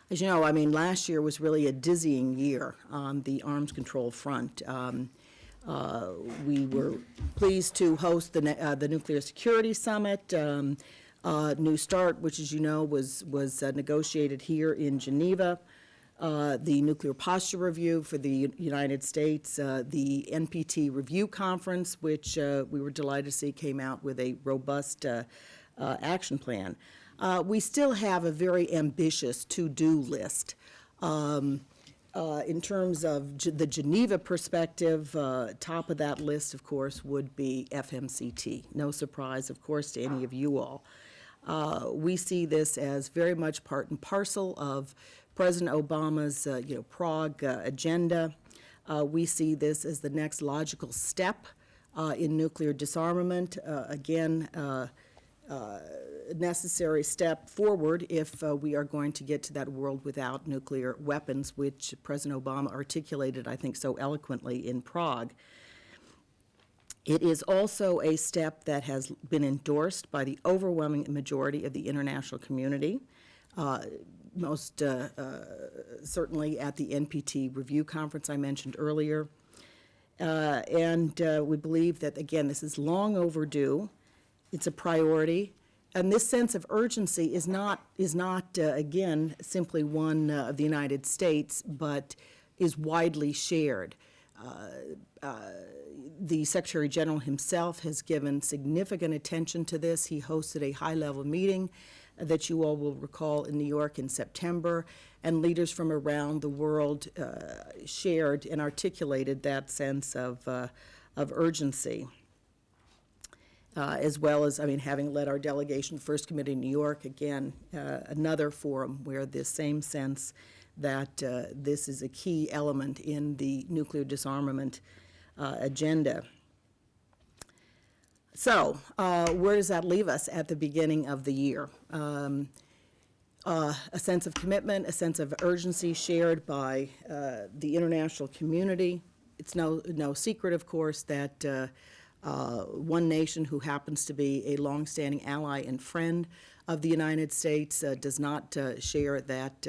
As you know, I mean, last year was really a dizzying year on the arms control front. We were pleased to host the Nuclear Security Summit, New START, which, as you know, was negotiated here in Geneva. The Nuclear Posture Review for the United States, the NPT Review Conference, which we were delighted to see came out with a robust action plan. We still have a very ambitious to-do list. In terms of the Geneva perspective, top of that list, of course, would be FMCT. No surprise, of course, to any of you all. We see this as very much part and parcel of President Obama's, Prague agenda. We see this as the next logical step in nuclear disarmament. Again, necessary step forward if we are going to get to that world without nuclear weapons, which President Obama articulated, I think, so eloquently in Prague. It is also a step that has been endorsed by the overwhelming majority of the international community, most certainly at the NPT Review Conference I mentioned earlier. And we believe that, again, this is long overdue. It's a priority. And this sense of urgency is not again, simply one of the United States, but is widely shared. The Secretary General himself has given significant attention to this. He hosted a high-level meeting that you all will recall in New York in September, and leaders from around the world shared and articulated that sense of urgency. As well as, having led our delegation, First Committee in New York, again, another forum where this same sense that this is a key element in the nuclear disarmament agenda. So, where does that leave us at the beginning of the year? A sense of commitment, a sense of urgency shared by the international community. It's no secret, of course, that one nation who happens to be a longstanding ally and friend of the United States does not share that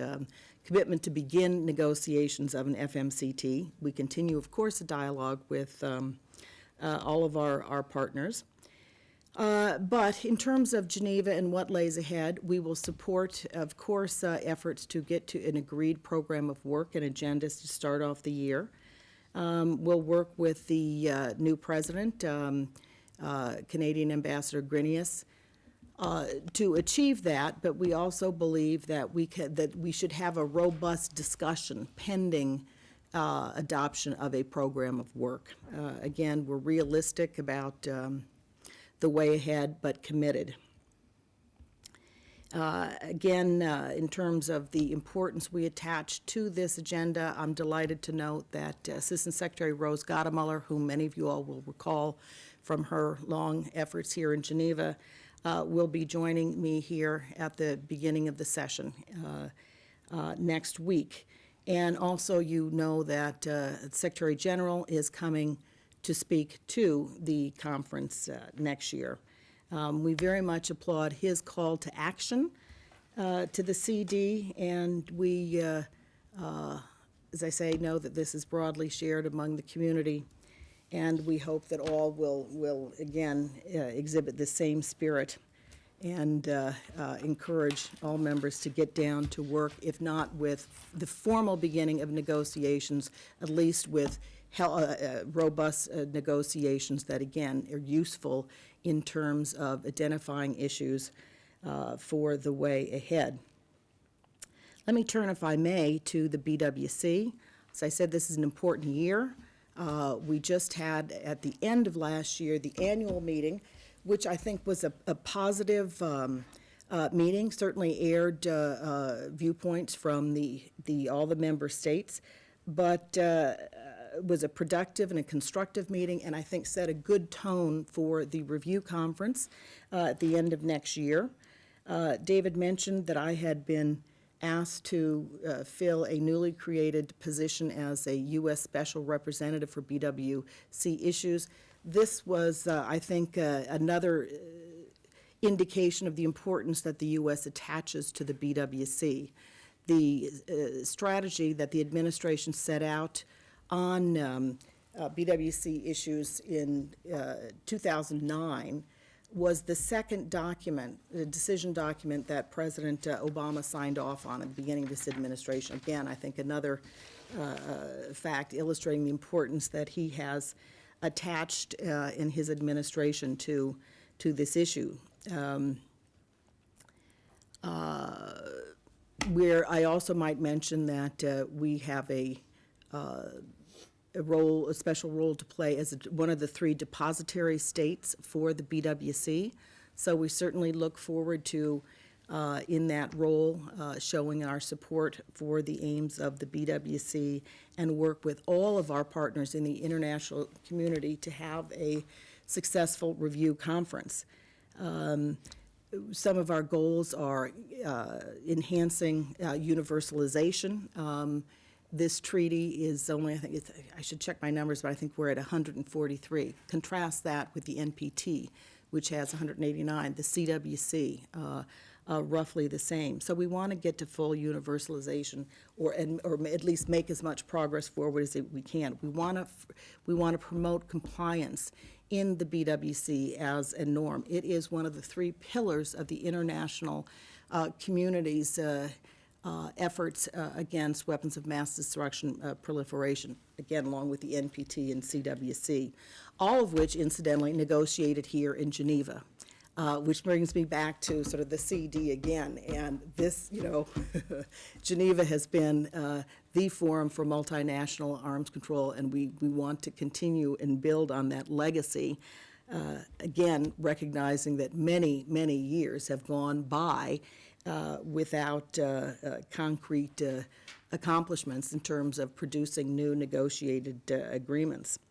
commitment to begin negotiations of an FMCT. We continue, of course, a dialogue with all of our partners. But in terms of Geneva and what lays ahead, we will support, of course, efforts to get to an agreed program of work and agendas to start off the year. We'll work with the new president, Canadian Ambassador Grinius, to achieve that, but we also believe that we should have a robust discussion pending adoption of a program of work. Again, we're realistic about the way ahead, but committed. Again, in terms of the importance we attach to this agenda, I'm delighted to note that Assistant Secretary Rose Gottemuller, whom many of you all will recall from her long efforts here in Geneva, will be joining me here at the beginning of the session next week. And also, you know that Secretary General is coming to speak to the conference next year. We very much applaud his call to action to the CD, and we, as I say, know that this is broadly shared among the community, and we hope that all will again, exhibit the same spirit and encourage all members to get down to work, if not with the formal beginning of negotiations, at least with robust negotiations that, again, are useful in terms of identifying issues for the way ahead. Let me turn, if I may, to the BWC. As I said, this is an important year. We just had, at the end of last year, the annual meeting, which I think was a positive meeting, certainly aired viewpoints from all the member states, but was a productive and a constructive meeting, and I think set a good tone for the review conference at the end of next year. David mentioned that I had been asked to fill a newly created position as a U.S. Special Representative for BWC issues. This was, I think, another indication of the importance that the U.S. attaches to the BWC. the strategy that the administration set out on BWC issues in 2009 was the second document, the decision document that President Obama signed off on at the beginning of this administration. Again, I think another fact illustrating the importance that he has attached in his administration to this issue. Where I also might mention that we have a special role to play as one of the 3 depository states for the BWC. So we certainly look forward to, in that role, showing our support for the aims of the BWC and work with all of our partners in the international community to have a successful review conference. Some of our goals are enhancing universalization. This treaty is only, I should check my numbers, but I think we're at 143. Contrast that with the NPT, which has 189, the CWC, roughly the same. So we want to get to full universalization, or at least make as much progress forward as we can. We want to promote compliance in the BWC as a norm. It is one of the 3 pillars of the international community's efforts against weapons of mass destruction proliferation, again, along with the NPT and CWC, all of which, incidentally, negotiated here in Geneva, which brings me back to sort of the CD again. And this, Geneva has been the forum for multinational arms control, and we want to continue and build on that legacy. Again, recognizing that many, many years have gone by without concrete accomplishments in terms of producing new negotiated agreements.